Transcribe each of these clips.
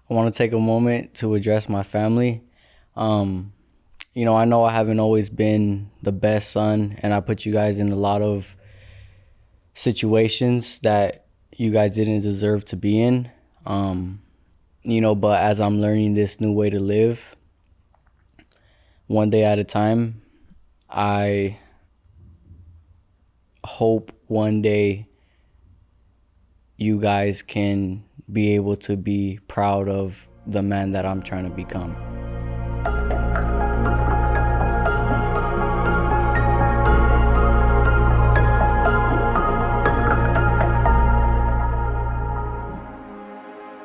I want to take a moment to address my family. Um, I know I haven't always been the best son, and I put you guys in a lot of situations that you guys didn't deserve to be in. But as I'm learning this new way to live, one day at a time, I hope one day you guys can be able to be proud of the man that I'm trying to become.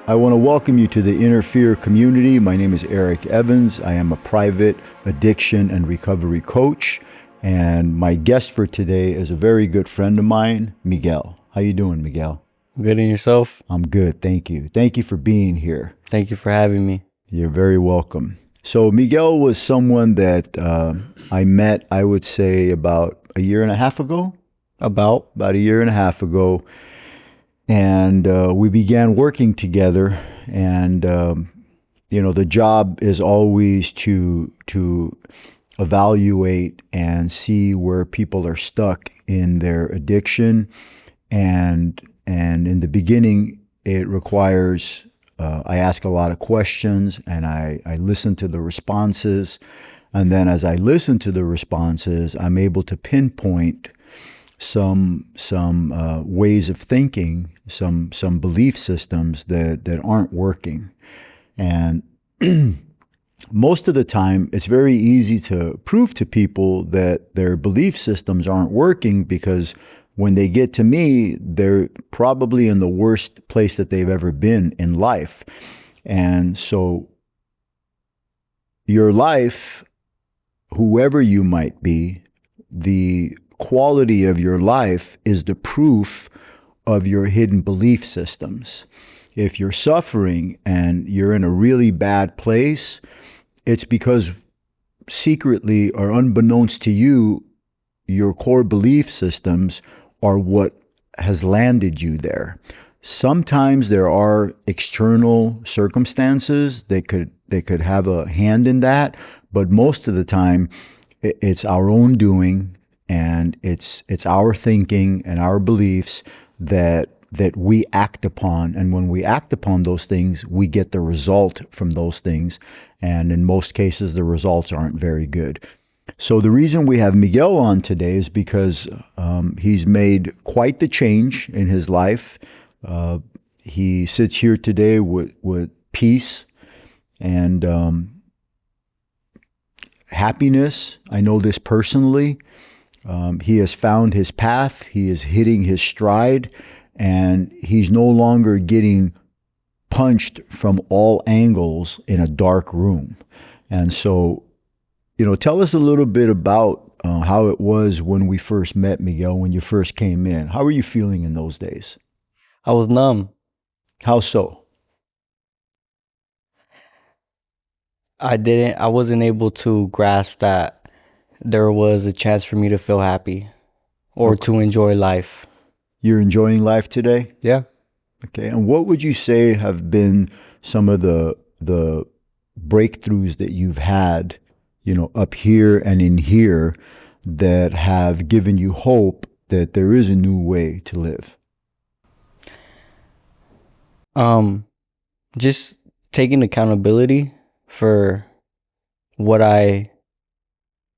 I want to welcome you to the Interfere community. My name is Eric Evans. I am a private addiction and recovery coach. And my guest for today is a very good friend of mine, Miguel. How you doing, Miguel? Good in yourself? I'm good, thank you. Thank you for being here. Thank you for having me. You're very welcome. So Miguel was someone that I met, I would say, about a year and a half ago. About a year and a half ago. And we began working together, and the job is always to evaluate and see where people are stuck in their addiction, and in the beginning it requires I ask a lot of questions, and I listen to the responses, and then as I listen to the responses, I'm able to pinpoint some ways of thinking, some belief systems that aren't working. And most of the time, it's very easy to prove to people that their belief systems aren't working, because when they get to me, they're probably in the worst place that they've ever been in life. And so your life, whoever you might be, the quality of your life is the proof of your hidden belief systems. If you're suffering and you're in a really bad place, it's because secretly or unbeknownst to you, your core belief systems are what has landed you there. Sometimes there are external circumstances that could have a hand in that, but most of the time it's our own doing. And it's our thinking and our beliefs that we act upon. And when we act upon those things, we get the result from those things. And in most cases, the results aren't very good. So the reason we have Miguel on today is because he's made quite the change in his life. He sits here today with peace and happiness. I know this personally. He has found his path, he is hitting his stride, and he's no longer getting punched from all angles in a dark room. And so, tell us a little bit about how it was when we first met, Miguel, when you first came in. How were you feeling in those days? I was numb. How so? I wasn't able to grasp that there was a chance for me to feel happy or to enjoy life. You're enjoying life today? Yeah. Okay. And what would you say have been some of the breakthroughs that you've had, up here and in here, that have given you hope that there is a new way to live? Just taking accountability for what I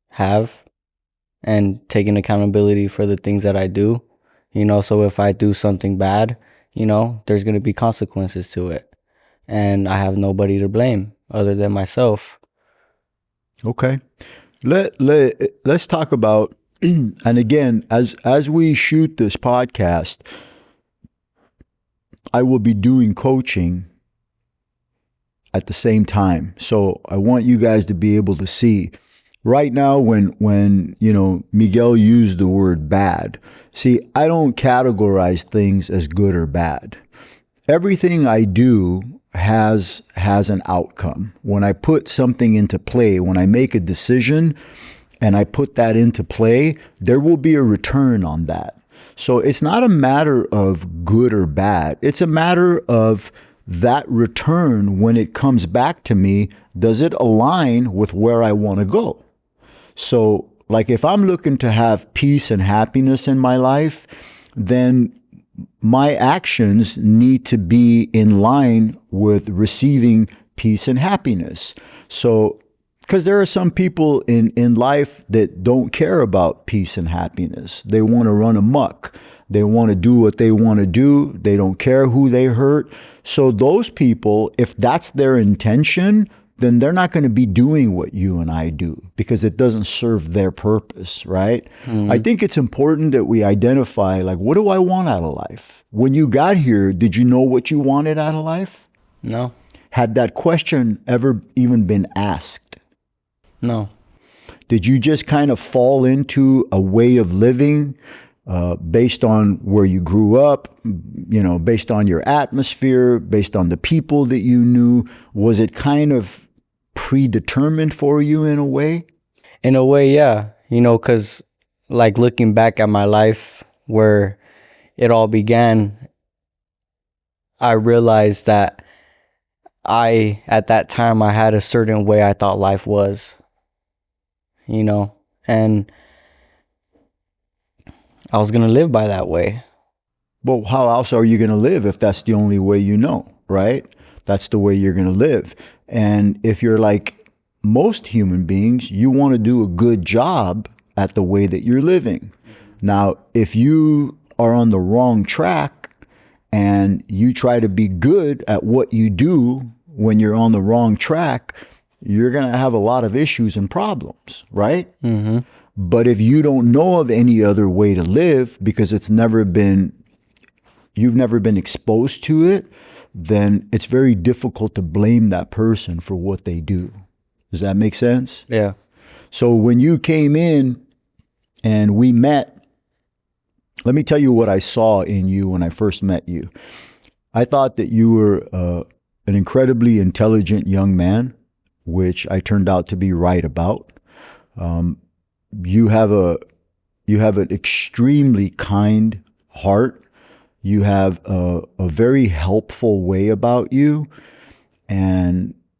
have and taking accountability for the things that I do, so if I do something bad, there's going to be consequences to it, and I have nobody to blame other than myself. Okay. Let's talk about, and again, as we shoot this podcast, I will be doing coaching at the same time. So I want you guys to be able to see. Right now, when Miguel used the word bad, see, I don't categorize things as good or bad. Everything I do has an outcome. When I put something into play, when I make a decision and I put that into play, there will be a return on that. So it's not a matter of good or bad. It's a matter of that return, when it comes back to me, does it align with where I want to go? So, like, if I'm looking to have peace and happiness in my life, then my actions need to be in line with receiving peace and happiness. So, because there are some people in life that don't care about peace and happiness. They want to run amok. They want to do what they want to do. They don't care who they hurt. So those people, if that's their intention, then they're not going to be doing what you and I do because it doesn't serve their purpose, right? I think it's important that we identify, like, what do I want out of life? When you got here, did you know what you wanted out of life? No. Had that question ever even been asked? No. Did you just kind of fall into a way of living based on where you grew up, based on your atmosphere, based on the people that you knew? Was it kind of predetermined for you in a way? In a way, yeah. Because like looking back at my life where it all began, I realized that at that time, I had a certain way I thought life was, and I was going to live by that way. Well, how else are you going to live if that's the only way you know, right? That's the way you're going to live. And if you're like most human beings, you want to do a good job at the way that you're living. Now, if you are on the wrong track and you try to be good at what you do when you're on the wrong track, you're going to have a lot of issues and problems, right? Mm-hmm. But if you don't know of any other way to live because you've never been exposed to it, then it's very difficult to blame that person for what they do. Does that make sense? Yeah. So when you came in and we met, let me tell you what I saw in you when I first met you. I thought that you were an incredibly intelligent young man, which I turned out to be right about. You have an extremely kind heart. You have a very helpful way about you,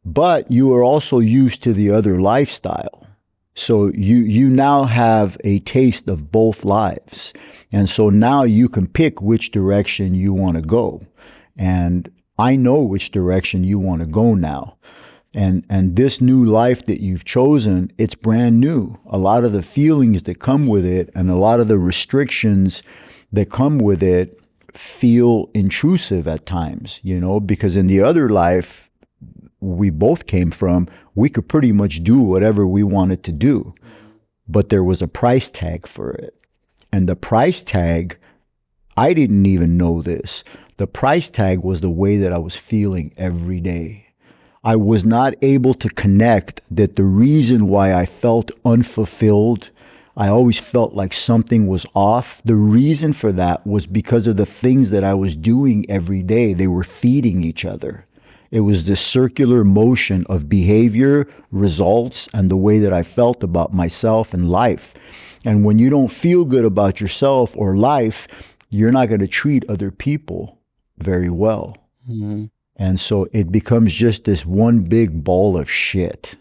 but you are also used to the other lifestyle. So you now have a taste of both lives, and so now you can pick which direction you want to go. And I know which direction you want to go now. And this new life that you've chosen, it's brand new. A lot of the feelings that come with it and a lot of the restrictions that come with it feel intrusive at times, because in the other life we both came from, we could pretty much do whatever we wanted to do. But there was a price tag for it. And the price tag, I didn't even know this. The price tag was the way that I was feeling every day. I was not able to connect that the reason why I felt unfulfilled, I always felt like something was off. The reason for that was because of the things that I was doing every day. They were feeding each other. It was this circular motion of behavior, results, and the way that I felt about myself and life. And when you don't feel good about yourself or life, you're not going to treat other people very well. Mm-hmm. And so it becomes just this one big ball of shit.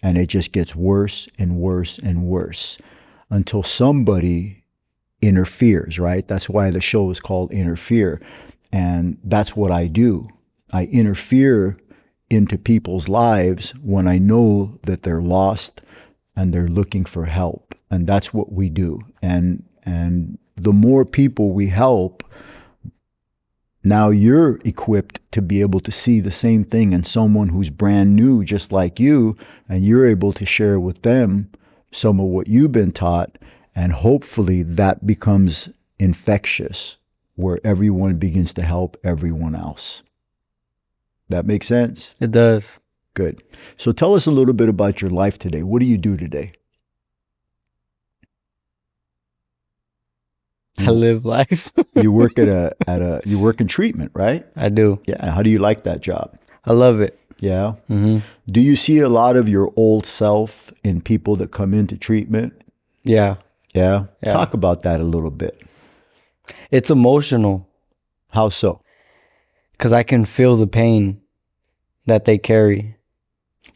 And it just gets worse and worse and worse until somebody interferes, right? That's why the show is called Interfere. And that's what I do. I interfere into people's lives when I know that they're lost and they're looking for help. And that's what we do. And the more people we help, now you're equipped to be able to see the same thing in someone who's brand new, just like you, and you're able to share with them some of what you've been taught, and hopefully that becomes infectious, where everyone begins to help everyone else. That makes sense? It does. Good. So tell us a little bit about your life today. What do you do today? I live life. You work you work in treatment, right? I do. Yeah. How do you like that job? I love it. Yeah. Mm-hmm. Do you see a lot of your old self in people that come into treatment? Yeah. Yeah. Talk about that a little bit. It's emotional. How so? because I can feel the pain that they carry.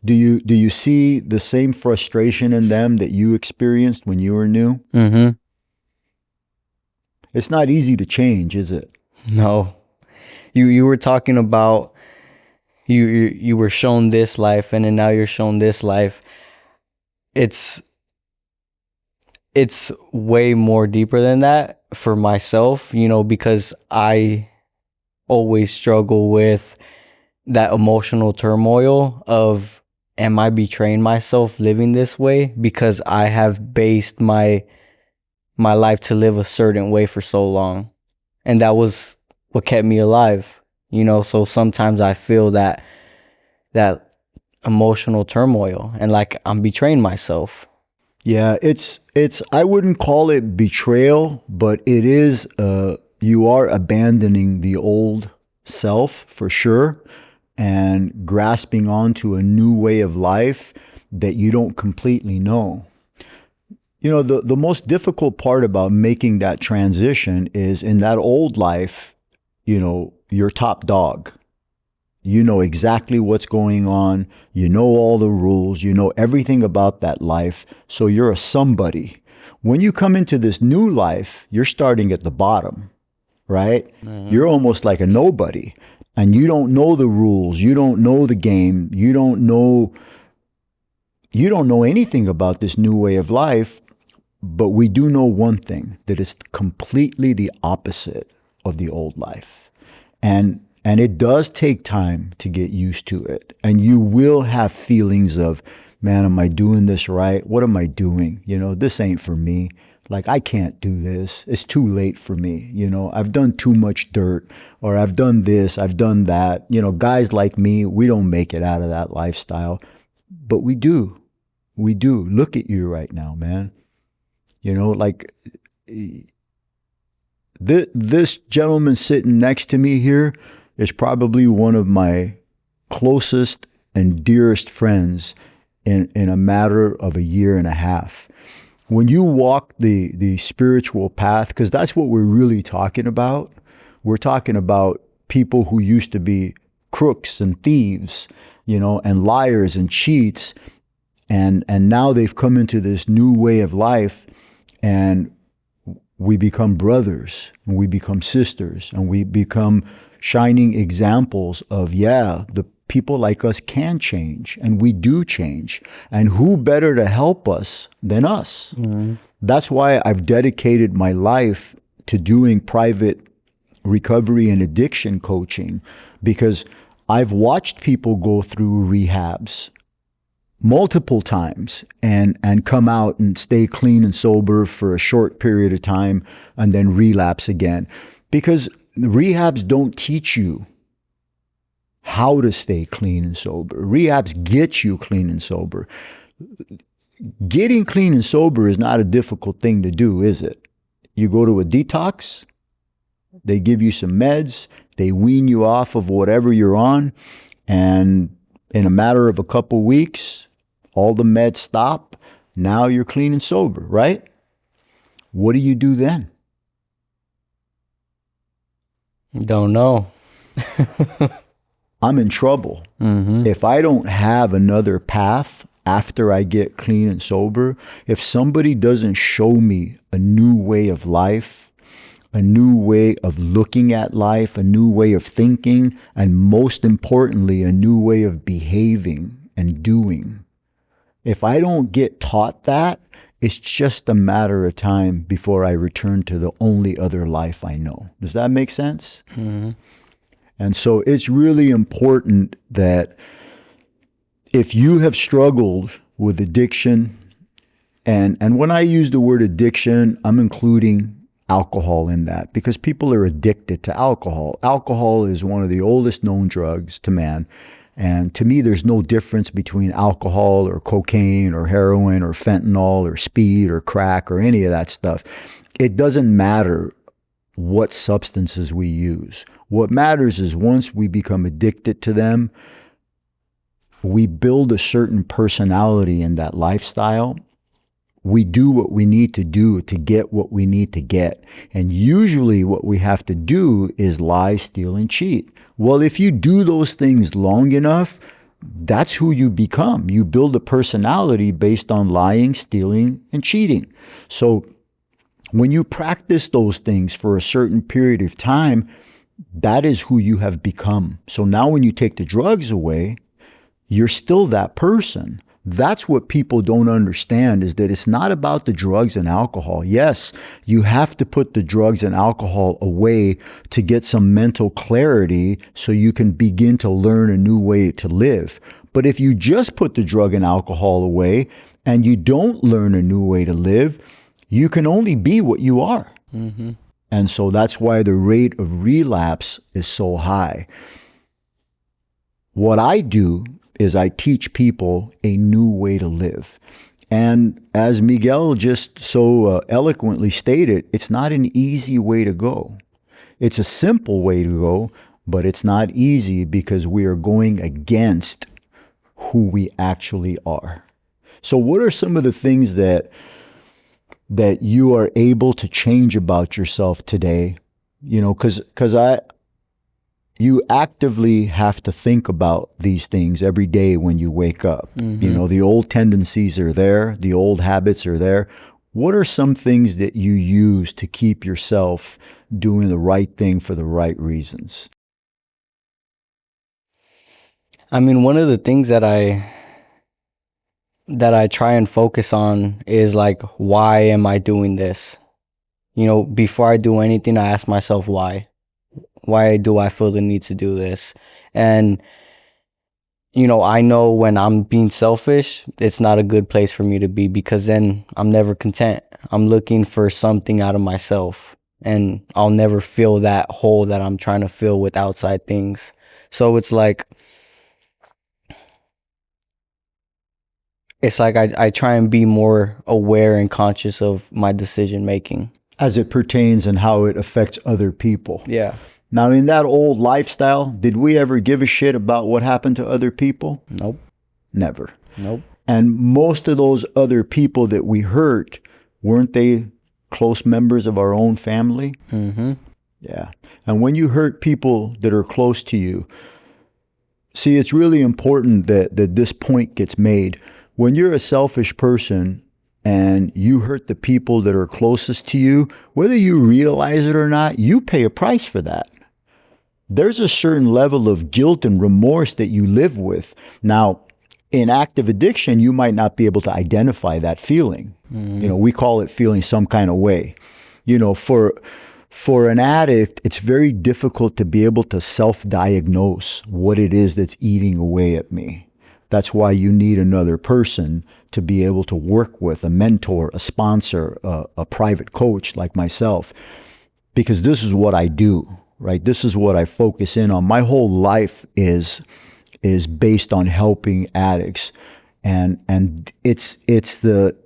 Do you see the same frustration in them that you experienced when you were new? Mm-hmm. It's not easy to change, is it? No. You were talking about you were shown this life, and then now you're shown this life. It's way more deeper than that for myself, because I always struggle with that emotional turmoil of, am I betraying myself living this way because I have based my life to live a certain way for so long, and that was what kept me alive. So sometimes I feel that emotional turmoil, and like I'm betraying myself. Yeah, it's I wouldn't call it betrayal, but it is you are abandoning the old self for sure and grasping onto a new way of life that you don't completely know. The most difficult part about making that transition is in that old life, you're top dog. You know exactly what's going on. You know all the rules. You know everything about that life. So you're a somebody. When you come into this new life, you're starting at the bottom, right? Mm-hmm. You're almost like a nobody. And you don't know the rules. You don't know the game. You don't know anything about this new way of life. But we do know one thing, that it's completely the opposite of the old life. And it does take time to get used to it. And you will have feelings of, man, am I doing this right? What am I doing? This ain't for me. Like, I can't do this. It's too late for me. I've done too much dirt, or I've done this, I've done that. Guys like me, we don't make it out of that lifestyle. But we do. We do. Look at you right now, man. Like this gentleman sitting next to me here is probably one of my closest and dearest friends in a matter of a year and a half. When you walk the spiritual path, because that's what we're really talking about. We're talking about people who used to be crooks and thieves, and liars and cheats. And now they've come into this new way of life, and we become brothers, and we become sisters, and we become shining examples of, the people like us can change, and we do change. And who better to help us than us? Mm-hmm. That's why I've dedicated my life to doing private recovery and addiction coaching, because I've watched people go through rehabs multiple times and come out and stay clean and sober for a short period of time and then relapse again. Because rehabs don't teach you how to stay clean and sober. Rehabs get you clean and sober. Getting clean and sober is not a difficult thing to do, is it? You go to a detox, they give you some meds, they wean you off of whatever you're on, and in a matter of a couple weeks, all the meds stop. Now you're clean and sober, right? What do you do then? Don't know. I'm in trouble. Mm-hmm. If I don't have another path after I get clean and sober, if somebody doesn't show me a new way of life, a new way of looking at life, a new way of thinking, and most importantly, a new way of behaving and doing, if I don't get taught that, it's just a matter of time before I return to the only other life I know. Does that make sense? Mm-hmm. And so it's really important that if you have struggled with addiction, and when I use the word addiction, I'm including alcohol in that, because people are addicted to alcohol. Alcohol is one of the oldest known drugs to man. And to me, there's no difference between alcohol or cocaine or heroin or fentanyl or speed or crack or any of that stuff. It doesn't matter what substances we use. What matters is once we become addicted to them, we build a certain personality in that lifestyle we do what we need to do to get what we need to get. And usually what we have to do is lie, steal, and cheat. Well, if you do those things long enough, that's who you become. You build a personality based on lying, stealing, and cheating. So when you practice those things for a certain period of time, that is who you have become. So now when you take the drugs away, you're still that person. That's what people don't understand, is that it's not about the drugs and alcohol. Yes, you have to put the drugs and alcohol away to get some mental clarity so you can begin to learn a new way to live. But if you just put the drug and alcohol away and you don't learn a new way to live, you can only be what you are. Mm-hmm. And so that's why the rate of relapse is so high. What I do is I teach people a new way to live. And as Miguel just so eloquently stated, it's not an easy way to go. It's a simple way to go, but it's not easy because we are going against who we actually are. So what are some of the things that you are able to change about yourself today? You know, because you actively have to think about these things every day when you wake up. Mm-hmm. You know, the old tendencies are there, the old habits are there. What are some things that you use to keep yourself doing the right thing for the right reasons? I mean, one of the things that I try and focus on is like, why am I doing this? You know, before I do anything, I ask myself why. Why do I feel the need to do this? And, you know, I know when I'm being selfish, it's not a good place for me to be, because then I'm never content. I'm looking for something out of myself, and I'll never fill that hole that I'm trying to fill with outside things. So it's like I try and be more aware and conscious of my decision making. As it pertains and how it affects other people. Yeah. Now, in that old lifestyle, did we ever give a shit about what happened to other people? Nope. Never. Nope. And most of those other people that we hurt, weren't they close members of our own family? Mm-hmm. Yeah. And when you hurt people that are close to you, see, it's really important that this point gets made. When you're a selfish person and you hurt the people that are closest to you, whether you realize it or not, you pay a price for that. There's a certain level of guilt and remorse that you live with. Now, in active addiction, you might not be able to identify that feeling. Mm-hmm. You know, we call it feeling some kind of way. You know, for an addict, it's very difficult to be able to self-diagnose what it is that's eating away at me. That's why you need another person to be able to work with, a mentor, a sponsor, a private coach like myself, because this is what I do, right? This is what I focus in on. My whole life is based on helping addicts, and it's the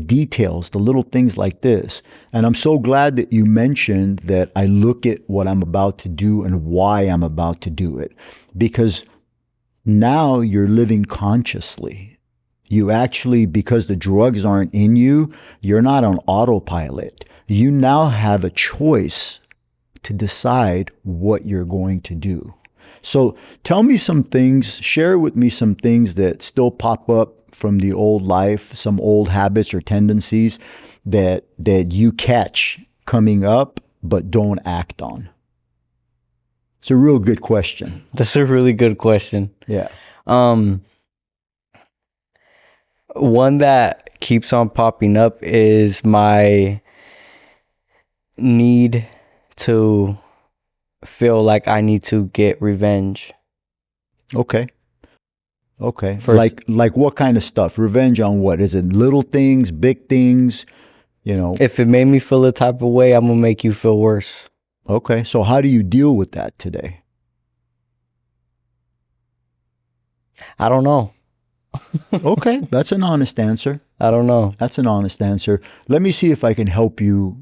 details, the little things like this. And I'm so glad that you mentioned that I look at what I'm about to do and why I'm about to do it, because now you're living consciously. You actually, because the drugs aren't in you, you're not on autopilot. You now have a choice to decide what you're going to do. So tell me some things, share with me some things that still pop up from the old life, some old habits or tendencies that you catch coming up but don't act on. It's a real good question. That's a really good question. Yeah. One that keeps on popping up is my need to feel like I need to get revenge. Okay. First, like what kind of stuff? Revenge on what? Is it little things, big things? You know. If it made me feel a type of way, I'm gonna make you feel worse. Okay. So how do you deal with that today? I don't know. Okay. That's an honest answer. I don't know. That's an honest answer. Let me see if I can help you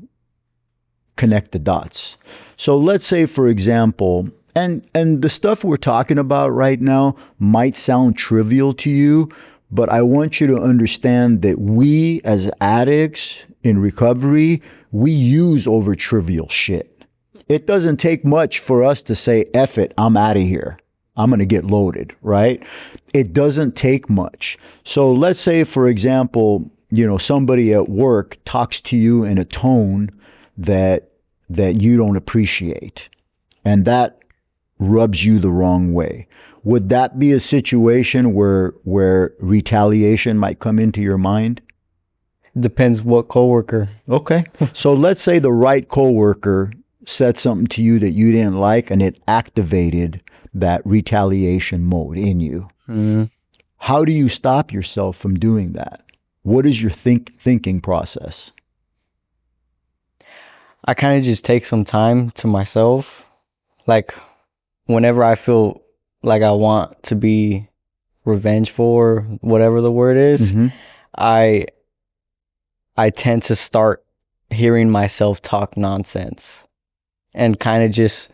connect the dots. So let's say, for example, and the stuff we're talking about right now might sound trivial to you, But I want you to understand that we as addicts in recovery, we use over trivial shit. It doesn't take much for us to say, F it, I'm out of here. I'm going to get loaded, right? It doesn't take much. So let's say, for example, somebody at work talks to you in a tone that you don't appreciate, and that rubs you the wrong way. Would that be a situation where retaliation might come into your mind? Depends what coworker. Okay. So let's say the right coworker said something to you that you didn't like, and it activated that retaliation mode in you. Mm-hmm. How do you stop yourself from doing that? What is your thinking process? I kind of just take some time to myself. Like, whenever I feel like I want to be revengeful or whatever the word is, Mm-hmm. I tend to start hearing myself talk nonsense and kind of just,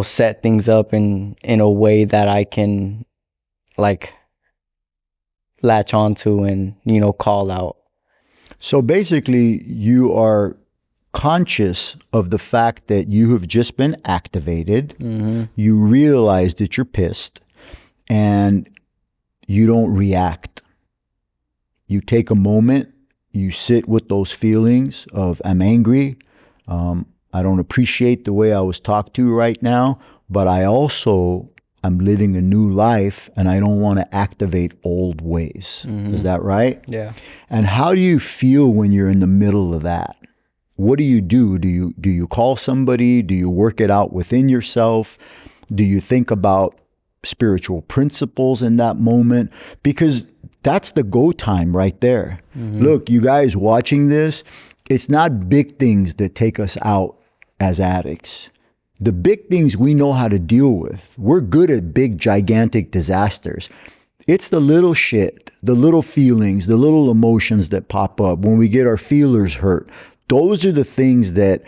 set things up in a way that I can like latch onto and, call out. So basically, you are conscious of the fact that you have just been activated. Mm-hmm. You realize that you're pissed, and you don't react. You take a moment, you sit with those feelings of, I'm angry, I don't appreciate the way I was talked to right now, but I'm living a new life, and I don't want to activate old ways. Mm-hmm. Is that right? Yeah. And how do you feel when you're in the middle of that? What do you do? Do you call somebody? Do you work it out within yourself? Do you think about spiritual principles in that moment? Because that's the go time right there. Mm-hmm. Look, you guys watching this, it's not big things that take us out as addicts. The big things we know how to deal with. We're good at big, gigantic disasters. It's the little shit, the little feelings, the little emotions that pop up when we get our feelers hurt. Those are the things that,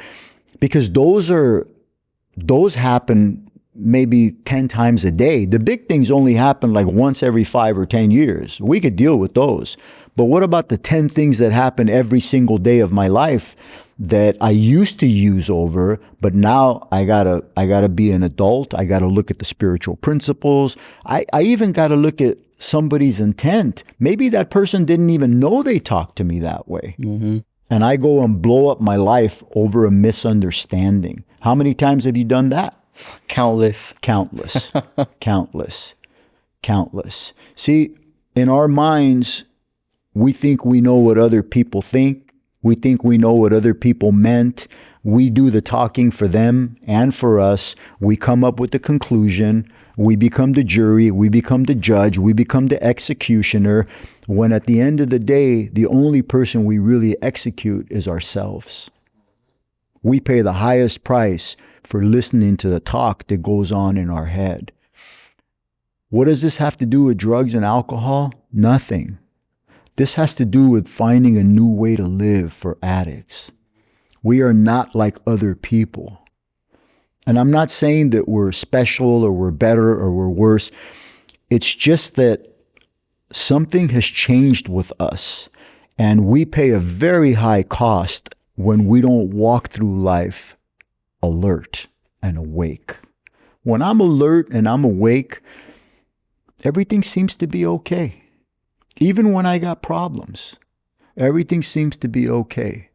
because those happen maybe 10 times a day. The big things only happen like once every 5 or 10 years. We could deal with those. But what about the 10 things that happen every single day of my life that I used to use over, but now I gotta be an adult. I gotta look at the spiritual principles. I even gotta look at somebody's intent. Maybe that person didn't even know they talked to me that way. Mm-hmm. And I go and blow up my life over a misunderstanding. How many times have you done that? Countless. Countless. Countless. Countless. See, in our minds, we think we know what other people think. We think we know what other people meant. We do the talking for them and for us. We come up with the conclusion. We become the jury. We become the judge. We become the executioner. When at the end of the day, the only person we really execute is ourselves. We pay the highest price for listening to the talk that goes on in our head. What does this have to do with drugs and alcohol? Nothing. This has to do with finding a new way to live for addicts. We are not like other people. And I'm not saying that we're special or we're better or we're worse. It's just that something has changed with us, and we pay a very high cost when we don't walk through life alert and awake. When I'm alert and I'm awake, everything seems to be okay. Even when I got problems, everything seems to be okay.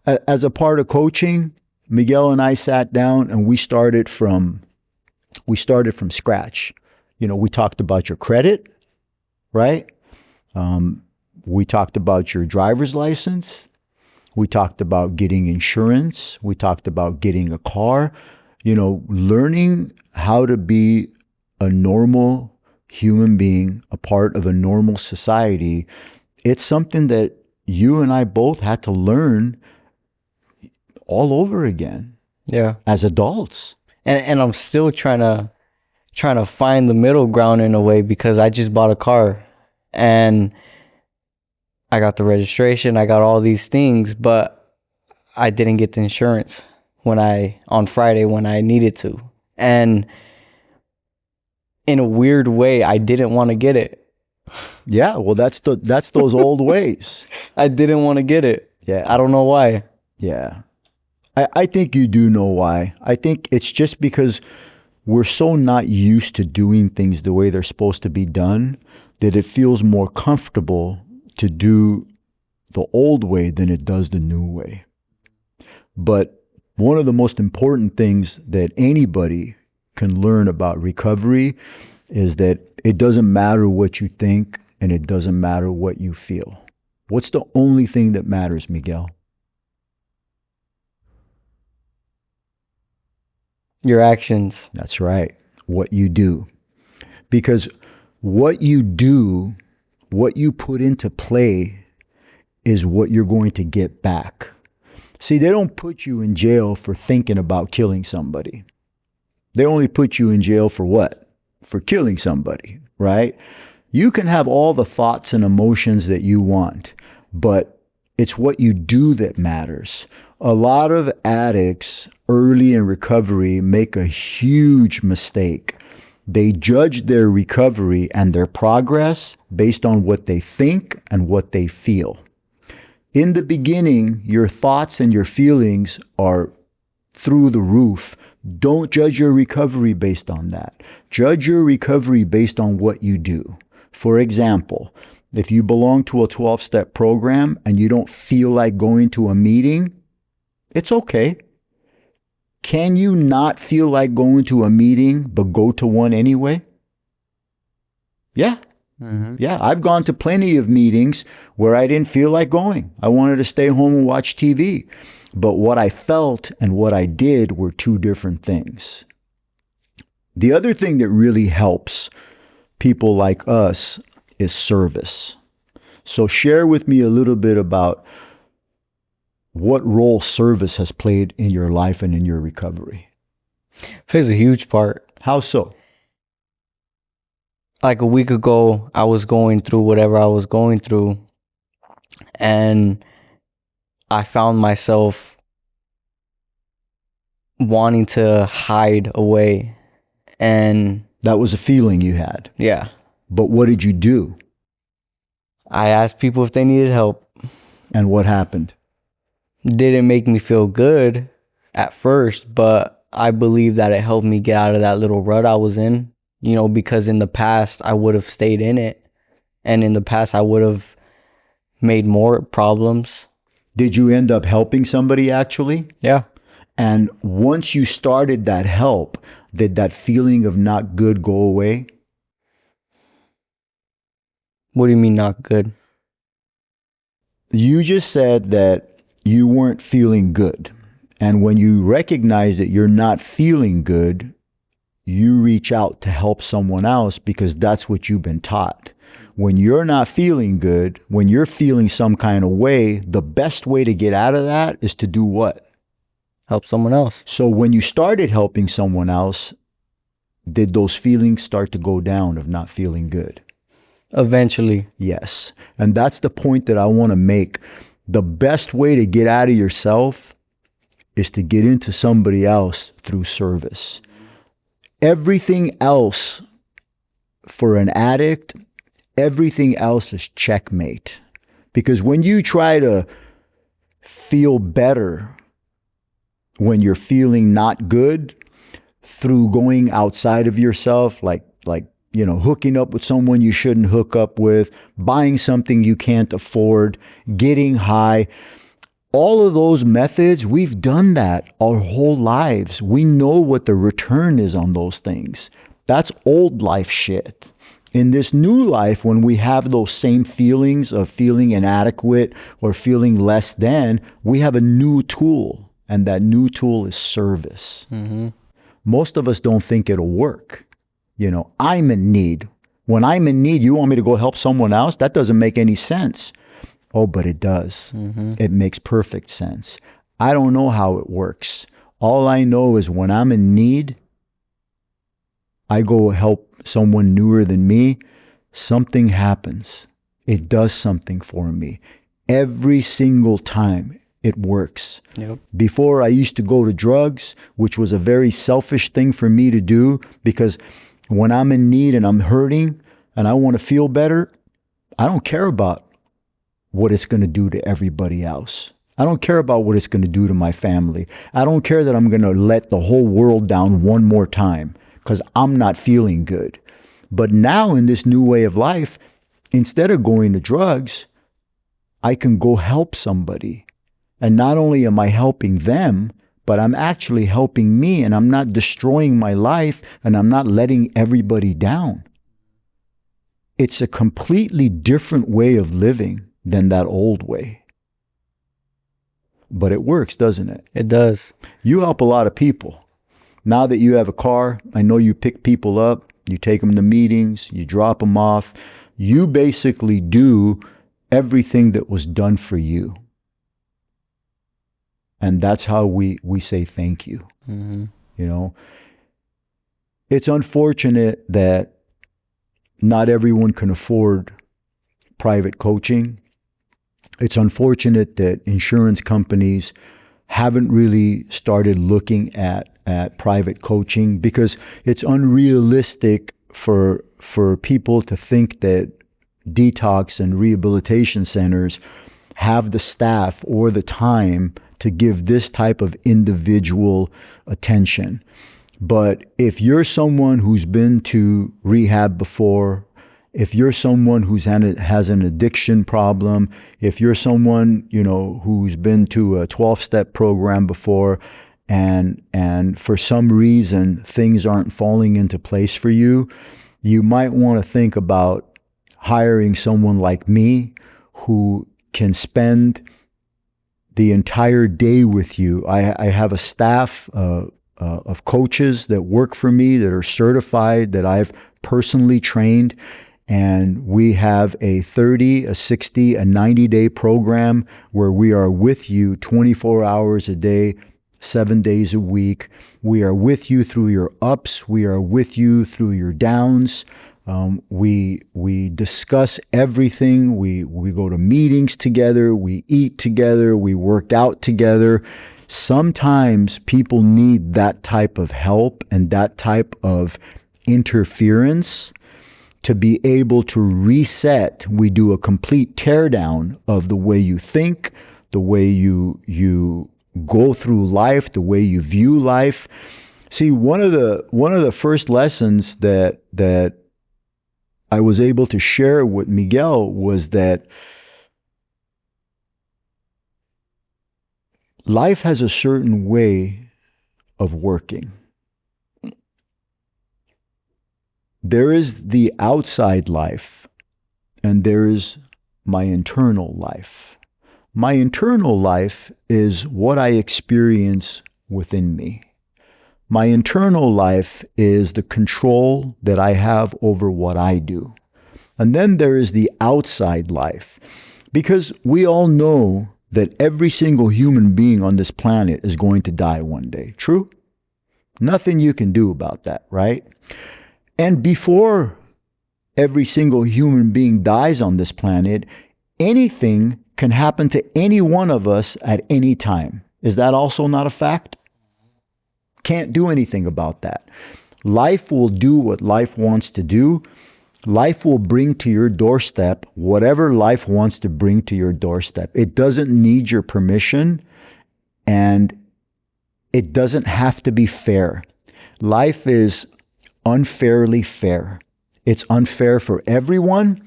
As a part of coaching, Miguel and I sat down and we started from scratch. We talked about your credit, right? We talked about your driver's license. We talked about getting insurance. We talked about getting a car. Learning how to be a normal human being, a part of a normal society. It's something that you and I both had to learn all over again. Yeah. As adults. And I'm still trying to find the middle ground in a way, because I just bought a car and I got the registration, I got all these things, but I didn't get the insurance on Friday when I needed to. And in a weird way, I didn't want to get it, Yeah, well, that's those old ways. I didn't want to get it. Yeah. I don't know why. Yeah. I think you do know why. I think it's just because we're so not used to doing things the way they're supposed to be done that it feels more comfortable to do the old way than it does the new way. But one of the most important things that anybody can learn about recovery is that it doesn't matter what you think and it doesn't matter what you feel. What's the only thing that matters, Miguel? Your actions. That's right. What you do. Because what you do, what you put into play is what you're going to get back. See, they don't put you in jail for thinking about killing somebody. They only put you in jail for what? For killing somebody, right? You can have all the thoughts and emotions that you want, but it's what you do that matters. A lot of addicts early in recovery make a huge mistake. They judge their recovery and their progress based on what they think and what they feel. In the beginning, your thoughts and your feelings are through the roof. Don't judge your recovery based on that. Judge your recovery based on what you do. For example, if you belong to a 12-step program and you don't feel like going to a meeting, it's okay. Can you not feel like going to a meeting but go to one anyway? Yeah. Mm-hmm. Yeah, I've gone to plenty of meetings where I didn't feel like going. I wanted to stay home and watch TV. But what I felt and what I did were two different things. The other thing that really helps people like us is service. So share with me a little bit about what role service has played in your life and in your recovery. Plays a huge part. How so? Like a week ago, I was going through whatever I was going through, and I found myself wanting to hide away. And that was a feeling you had. Yeah. But what did you do? I asked people if they needed help. And what happened? Didn't make me feel good at first, but I believe that it helped me get out of that little rut I was in. You know, because in the past, I would have stayed in it. And in the past, I would have made more problems. Did you end up helping somebody actually? Yeah. And once you started that help, did that feeling of not good go away? What do you mean not good? You just said that you weren't feeling good. And when you recognize that you're not feeling good, you reach out to help someone else because that's what you've been taught. When you're not feeling good, when you're feeling some kind of way, the best way to get out of that is to do what? Help someone else. So when you started helping someone else, did those feelings start to go down of not feeling good? Eventually. Yes. And that's the point that I want to make. The best way to get out of yourself is to get into somebody else through service. Everything else for an addict, everything else is checkmate. Because when you try to feel better when you're feeling not good through going outside of yourself, like hooking up with someone you shouldn't hook up with, buying something you can't afford, getting high, all of those methods, we've done that our whole lives. We know what the return is on those things. That's old life shit. In this new life, when we have those same feelings of feeling inadequate or feeling less than, we have a new tool, and that new tool is service. Mm-hmm. Most of us don't think it'll work. I'm in need. When I'm in need, you want me to go help someone else? That doesn't make any sense. Oh, but it does. Mm-hmm. It makes perfect sense. I don't know how it works. All I know is when I'm in need, I go help someone newer than me, something happens. It does something for me. Every single time it works. Yep. Before I used to go to drugs, which was a very selfish thing for me to do because when I'm in need and I'm hurting and I want to feel better, I don't care about what it's going to do to everybody else. I don't care about what it's going to do to my family. I don't care that I'm going to let the whole world down one more time because I'm not feeling good. But now in this new way of life, instead of going to drugs, I can go help somebody. And not only am I helping them, but I'm actually helping me, and I'm not destroying my life, and I'm not letting everybody down. It's a completely different way of living than that old way. But it works, doesn't it? It does. You help a lot of people. Now that you have a car, I know you pick people up, you take them to meetings, you drop them off. You basically do everything that was done for you. And that's how we say thank you. Mm-hmm. You know, it's unfortunate that not everyone can afford private coaching. It's unfortunate that insurance companies haven't really started looking at private coaching, because it's unrealistic for people to think that detox and rehabilitation centers have the staff or the time to give this type of individual attention. But if you're someone who's been to rehab before, if you're someone has an addiction problem, if you're someone, who's been to a 12-step program before, and for some reason things aren't falling into place for you, you might want to think about hiring someone like me who can spend the entire day with you. I have a staff of coaches that work for me that are certified, that I've personally trained. And we have a 30, a 60, a 90-day program where we are with you 24 hours a day, 7 days a week. We are with you through your ups. We are with you through your downs. We discuss everything. We go to meetings together. We eat together. We work out together. Sometimes people need that type of help and that type of interference to be able to reset. We do a complete teardown of the way you think, the way you go through life, the way you view life. See, one of the first lessons that I was able to share with Miguel was that life has a certain way of working. There is the outside life, and there is my internal life. My internal life is what I experience within me. My internal life is the control that I have over what I do. And then there is the outside life, because we all know that every single human being on this planet is going to die one day. True? Nothing you can do about that, right? And before every single human being dies on this planet, anything can happen to any one of us at any time. Is that also not a fact? Can't do anything about that. Life will do what life wants to do. Life will bring to your doorstep whatever life wants to bring to your doorstep. It doesn't need your permission, and it doesn't have to be fair. Life is unfairly fair. It's unfair for everyone,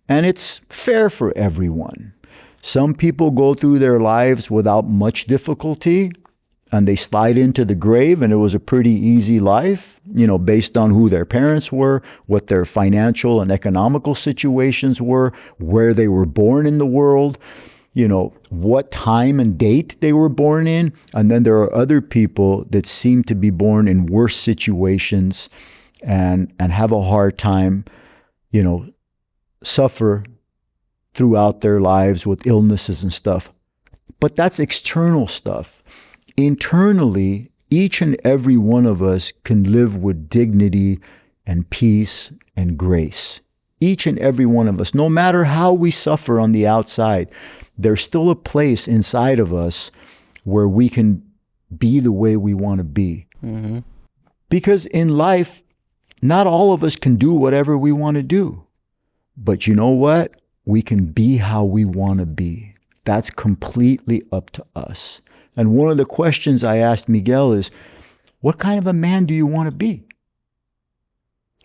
and it's fair for everyone. Some people go through their lives without much difficulty, and they slide into the grave, and it was a pretty easy life, based on who their parents were, what their financial and economical situations were, where they were born in the world, what time and date they were born in. And then there are other people that seem to be born in worse situations and have a hard time, suffer throughout their lives with illnesses and stuff. But that's external stuff. Internally, each and every one of us can live with dignity and peace and grace. Each and every one of us, no matter how we suffer on the outside, there's still a place inside of us where we can be the way we want to be. Mm-hmm. Because in life, not all of us can do whatever we want to do. But you know what? we can be how we want to be. That's completely up to us. And one of the questions I asked Miguel is, what kind of a man do you want to be?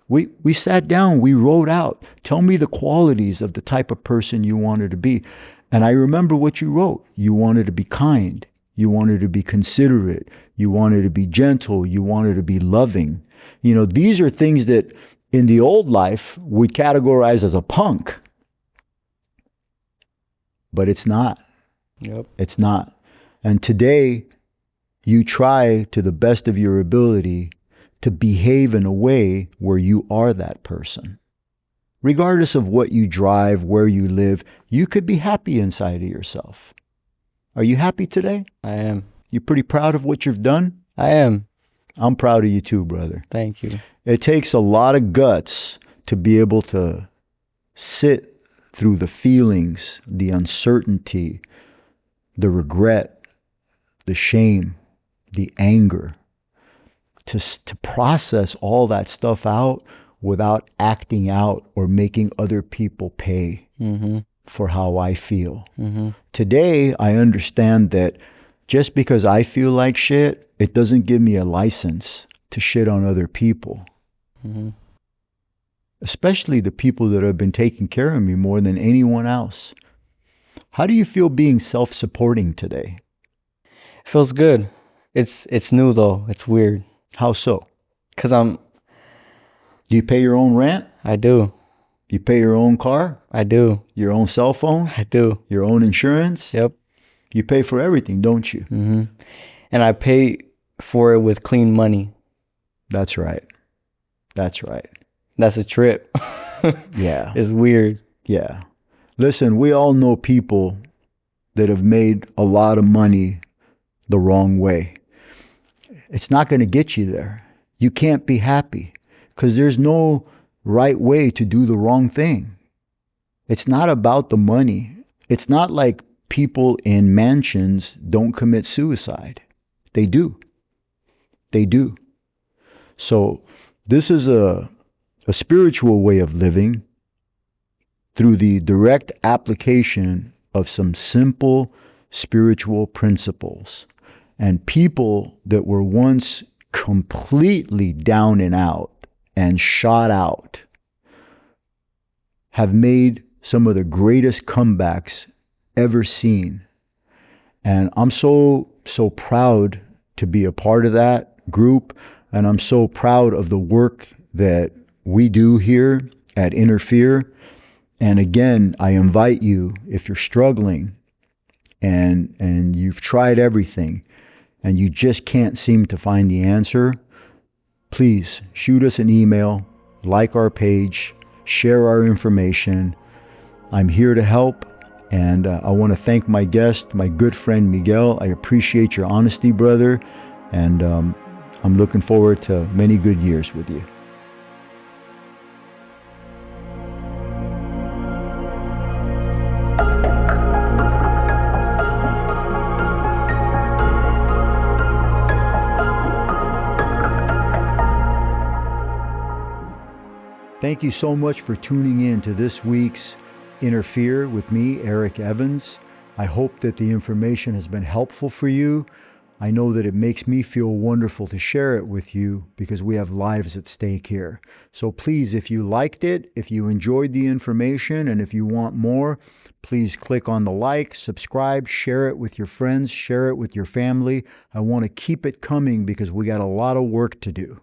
We sat down, we wrote out, tell me the qualities of the type of person you wanted to be. And I remember what you wrote. You wanted to be kind. You wanted to be considerate. You wanted to be gentle. You wanted to be loving. You know, these are things that in the old life we'd categorize as a punk. But it's not. Yep. It's not. And today, you try to the best of your ability to behave in a way where you are that person. Regardless of what you drive, where you live, you could be happy inside of yourself. Are you happy today? I am. You pretty proud of what you've done? I am. I'm proud of you too, brother. Thank you. It takes a lot of guts to be able to sit through the feelings, the uncertainty, the regret, the shame, the anger, to process all that stuff out without acting out or making other people pay for how I feel. Today, I understand that just because I feel like shit, it doesn't give me a license to shit on other people. Especially the people that have been taking care of me more than anyone else. How do you feel being self-supporting today? Feels good. It's new though. It's weird. How so? Cause Do you pay your own rent? I do. You pay your own car? I do. Your own cell phone? I do. Your own insurance? Yep. You pay for everything, don't you? And I pay for it with clean money. That's right. That's right. That's a trip. Yeah. It's weird. Yeah. Listen, we all know people that have made a lot of money the wrong way. It's not going to get you there. You can't be happy because there's no right way to do the wrong thing. It's not about the money. It's not like people in mansions don't commit suicide. They do. They do. So this is a spiritual way of living through the direct application of some simple spiritual principles. And people that were once completely down and out and shot out have made some of the greatest comebacks ever seen. And I'm so proud to be a part of that group. And I'm so proud of the work that we do here at Interfere. And again, I invite you, if you're struggling and you've tried everything and you just can't seem to find the answer, please shoot us an email, like our page, share our information. I'm here to help. And I want to thank my guest, my good friend Miguel. I appreciate your honesty, brother. And I'm looking forward to many good years with you. Thank you so much for tuning in to this week's Interfere with me, Eric Evans. I hope that the information has been helpful for you. I know that it makes me feel wonderful to share it with you because we have lives at stake here. So please, if you liked it, if you enjoyed the information, and if you want more, please click on the like, subscribe, share it with your friends, share it with your family. I want to keep it coming because we got a lot of work to do.